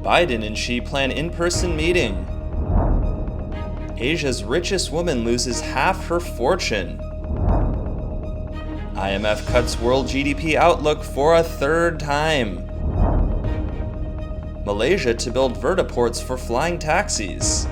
Biden and Xi plan in-person meeting. Asia's richest woman loses half her fortune. IMF cuts world GDP outlook for a third time. Malaysia to build vertiports for flying taxis.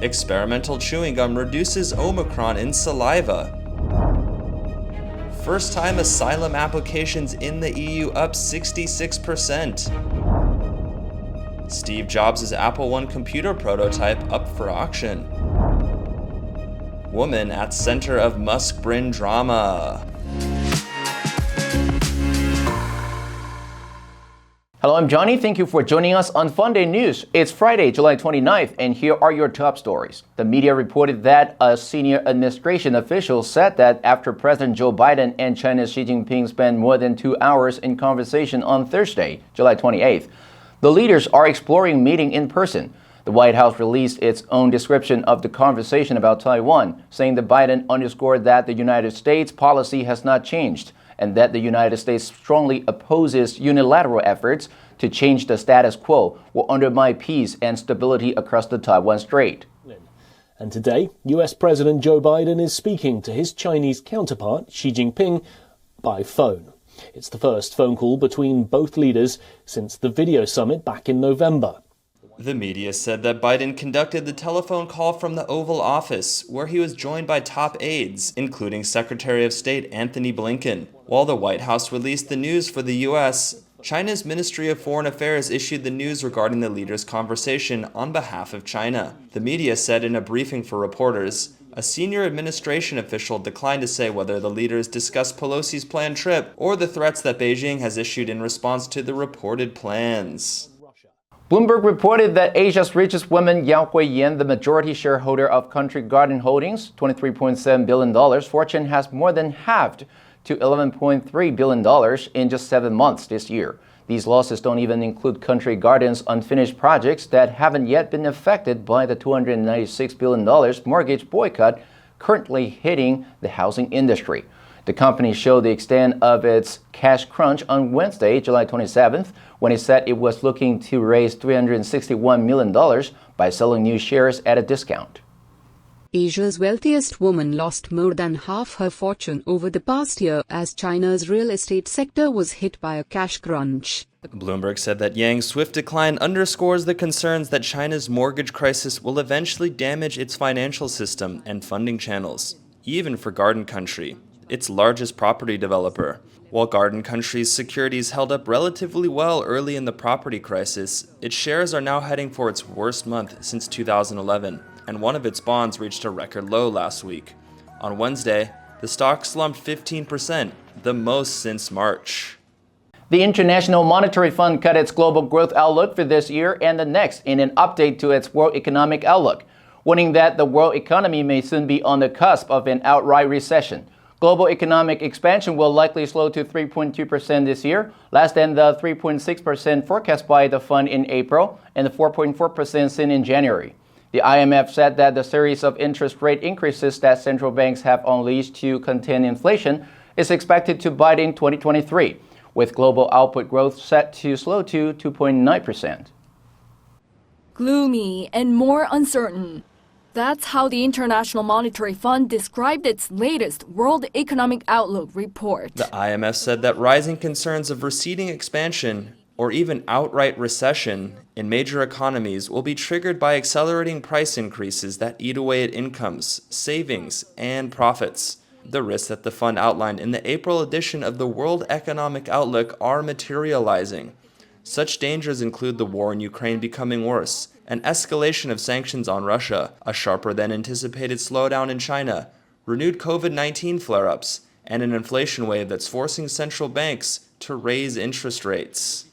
Experimental chewing gum reduces Omicron in saliva. First-time asylum applications in the EU up 66%. Steve Jobs' Apple I computer prototype up for auction. Woman at center of Musk-Brin drama. Hello, I'm Johnny. Thank you for joining us on FUNDAY News. It's Friday, July 29th, and here are your top stories. The media reported that a senior administration official said that after President Joe Biden and China's Xi Jinping spent more than 2 hours in conversation on Thursday, July 28th, the leaders are exploring meeting in person. The White House released its own description of the conversation about Taiwan, saying that Biden underscored that the United States policy has not changed, and that the United States strongly opposes unilateral efforts to change the status quo or undermine peace and stability across the Taiwan Strait. And today, US President Joe Biden is speaking to his Chinese counterpart, Xi Jinping, by phone. It's the first phone call between both leaders since the video summit back in November. The media said that Biden conducted the telephone call from the Oval Office, where he was joined by top aides, including Secretary of State Anthony Blinken. While the White House released the news for the U.S., China's Ministry of Foreign Affairs issued the news regarding the leaders' conversation on behalf of China. The media said in a briefing for reporters, a senior administration official declined to say whether the leaders discussed Pelosi's planned trip or the threats that Beijing has issued in response to the reported plans. Bloomberg reported that Asia's richest woman, Yang Huiyan, the majority shareholder of Country Garden Holdings, $23.7 billion fortune has more than halved to $11.3 billion in just 7 months this year. These losses don't even include Country Garden's unfinished projects that haven't yet been affected by the $296 billion mortgage boycott currently hitting the housing industry. The company showed the extent of its cash crunch on Wednesday, July 27th, when it said it was looking to raise $361 million by selling new shares at a discount. Asia's wealthiest woman lost more than half her fortune over the past year as China's real estate sector was hit by a cash crunch. Bloomberg said that Yang's swift decline underscores the concerns that China's mortgage crisis will eventually damage its financial system and funding channels, even for Garden Country, its largest property developer. While Garden Country's securities held up relatively well early in the property crisis, its shares are now heading for its worst month since 2011, and one of its bonds reached a record low last week. On Wednesday, the stock slumped 15%, the most since March. The International Monetary Fund cut its global growth outlook for this year and the next in an update to its world economic outlook, warning that the world economy may soon be on the cusp of an outright recession. Global economic expansion will likely slow to 3.2% this year, less than the 3.6% forecast by the fund in April and the 4.4% seen in January. The IMF said that the series of interest rate increases that central banks have unleashed to contain inflation is expected to bite in 2023, with global output growth set to slow to 2.9%. Gloomy and more uncertain. That's how the International Monetary Fund described its latest World Economic Outlook report. The IMF said that rising concerns of receding expansion or even outright recession in major economies will be triggered by accelerating price increases that eat away at incomes, savings, and profits. The risks that the fund outlined in the April edition of the World Economic Outlook are materializing. Such dangers include the war in Ukraine becoming worse, an escalation of sanctions on Russia, a sharper than anticipated slowdown in China, renewed COVID-19 flare-ups, and an inflation wave that's forcing central banks to raise interest rates.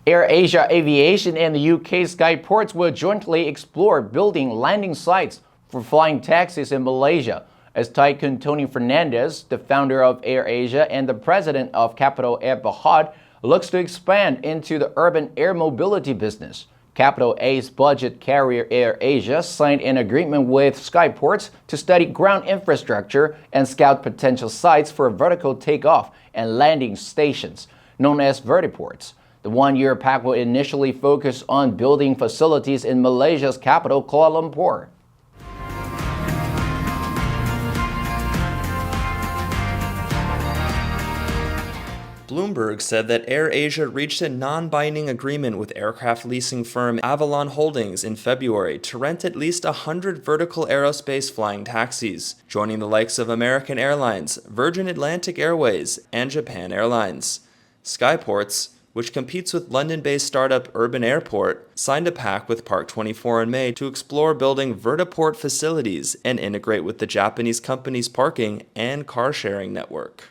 AirAsia Aviation and the UK Skyports will jointly explore building landing sites for flying taxis in Malaysia, as Tycoon Tony Fernandez, the founder of AirAsia and the president of Capital Air Berhad, looks to expand into the urban air mobility business. Capital A's budget carrier AirAsia signed an agreement with Skyports to study ground infrastructure and scout potential sites for vertical takeoff and landing stations, known as Vertiports. The one-year pact will initially focus on building facilities in Malaysia's capital, Kuala Lumpur. Bloomberg said that AirAsia reached a non-binding agreement with aircraft leasing firm Avalon Holdings in February to rent at least 100 vertical aerospace flying taxis, joining the likes of American Airlines, Virgin Atlantic Airways, and Japan Airlines. Skyports, which competes with London-based startup Urban Airport, signed a pact with Park 24 in May to explore building vertiport facilities and integrate with the Japanese company's parking and car-sharing network.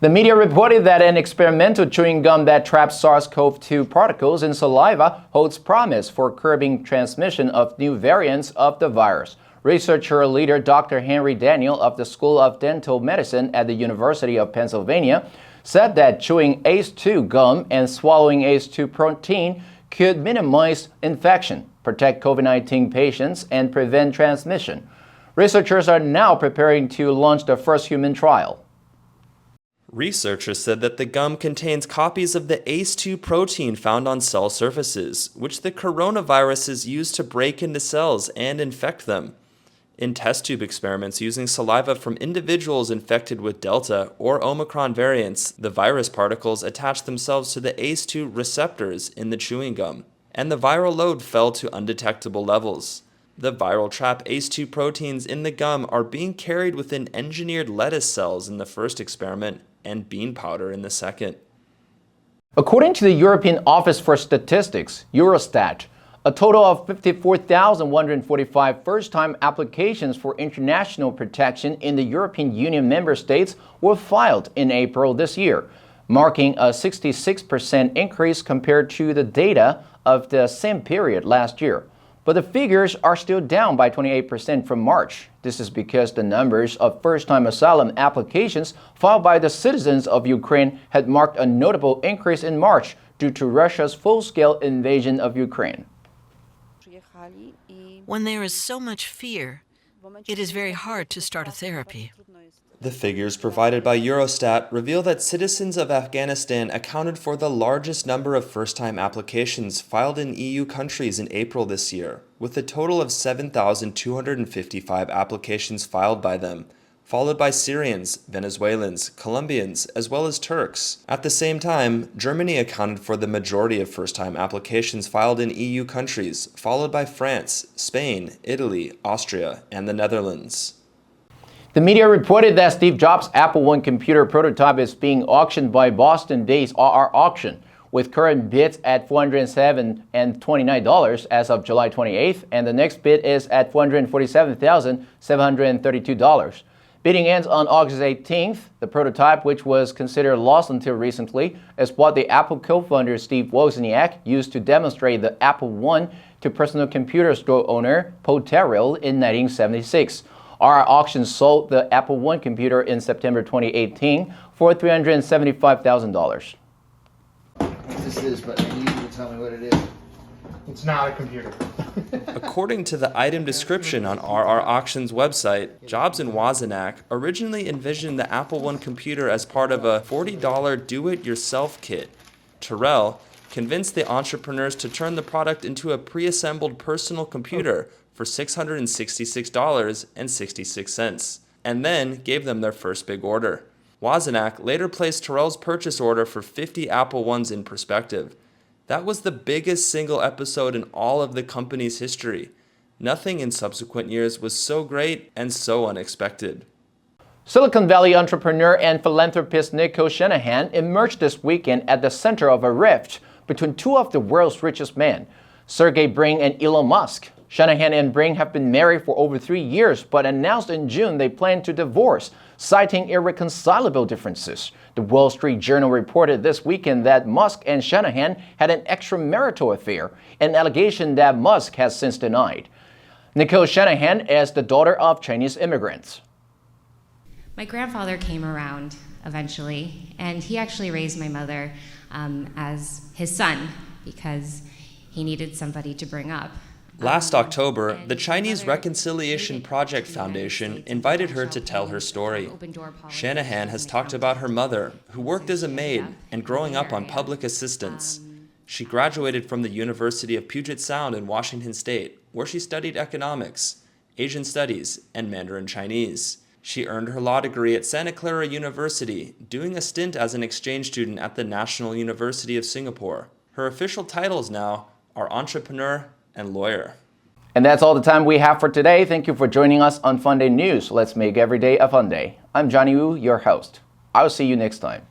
The media reported that an experimental chewing gum that traps SARS-CoV-2 particles in saliva holds promise for curbing transmission of new variants of the virus. Researcher leader Dr. Henry Daniel of the School of Dental Medicine at the University of Pennsylvania said that chewing ACE2 gum and swallowing ACE2 protein could minimize infection, protect COVID-19 patients, and prevent transmission. Researchers are now preparing to launch the first human trial. Researchers said that the gum contains copies of the ACE2 protein found on cell surfaces, which the coronaviruses use to break into cells and infect them. In test tube experiments using saliva from individuals infected with Delta or Omicron variants, the virus particles attached themselves to the ACE2 receptors in the chewing gum, and the viral load fell to undetectable levels. The viral trap ACE2 proteins in the gum are being carried within engineered lettuce cells in the first experiment and bean powder in the second. According to the European Office for Statistics, Eurostat, a total of 54,145 first-time applications for international protection in the European Union member states were filed in April this year, marking a 66% increase compared to the data of the same period last year. But the figures are still down by 28% from March. This is because the numbers of first-time asylum applications filed by the citizens of Ukraine had marked a notable increase in March due to Russia's full-scale invasion of Ukraine. When there is so much fear, it is very hard to start a therapy. The figures provided by Eurostat reveal that citizens of Afghanistan accounted for the largest number of first-time applications filed in EU countries in April this year, with a total of 7,255 applications filed by them, followed by Syrians, Venezuelans, Colombians, as well as Turks. At the same time, Germany accounted for the majority of first-time applications filed in EU countries, followed by France, Spain, Italy, Austria, and the Netherlands. The media reported that Steve Jobs' Apple I computer prototype is being auctioned by Boston-based RR Auction, with current bids at $407.29 as of July 28th, and the next bid is at $447,732. Bidding ends on August 18th. The prototype, which was considered lost until recently, is what the Apple co-founder Steve Wozniak used to demonstrate the Apple I to personal computer store owner Paul Terrell in 1976. Our auction sold the Apple I computer in September 2018 for $375,000. This is, but I need you to tell me what it is. It's not a computer. According to the item description on RR Auction's website, Jobs and Wozniak originally envisioned the Apple I computer as part of a $40 do-it-yourself kit. Terrell convinced the entrepreneurs to turn the product into a pre-assembled personal computer for $666.66, and then gave them their first big order. Wozniak later placed Terrell's purchase order for 50 Apple I's in perspective. That was the biggest single episode in all of the company's history. Nothing in subsequent years was so great and so unexpected. Silicon Valley entrepreneur and philanthropist Nicole Shanahan emerged this weekend at the center of a rift between two of the world's richest men, Sergey Brin and Elon Musk. Shanahan and Brin have been married for over 3 years, but announced in June they plan to divorce, citing irreconcilable differences. The Wall Street Journal reported this weekend that Musk and Shanahan had an extramarital affair, an allegation that Musk has since denied. Nicole Shanahan is the daughter of Chinese immigrants. My grandfather came around eventually, and he actually raised my mother as his son because he needed somebody to bring up. Last October, the Chinese Reconciliation Project Foundation invited her to tell her story. Shanahan has talked about her mother, who worked as a maid and growing up on public assistance. She graduated from the University of Puget Sound in Washington State, where she studied economics, Asian studies, and Mandarin Chinese. She earned her law degree at Santa Clara University, doing a stint as an exchange student at the National University of Singapore. Her official titles now are entrepreneur and lawyer. And that's all the time we have for today. Thank you for joining us on FUNDAY News. Let's make every day a fun day. I'm Johnny Wu, your host. I'll see you next time.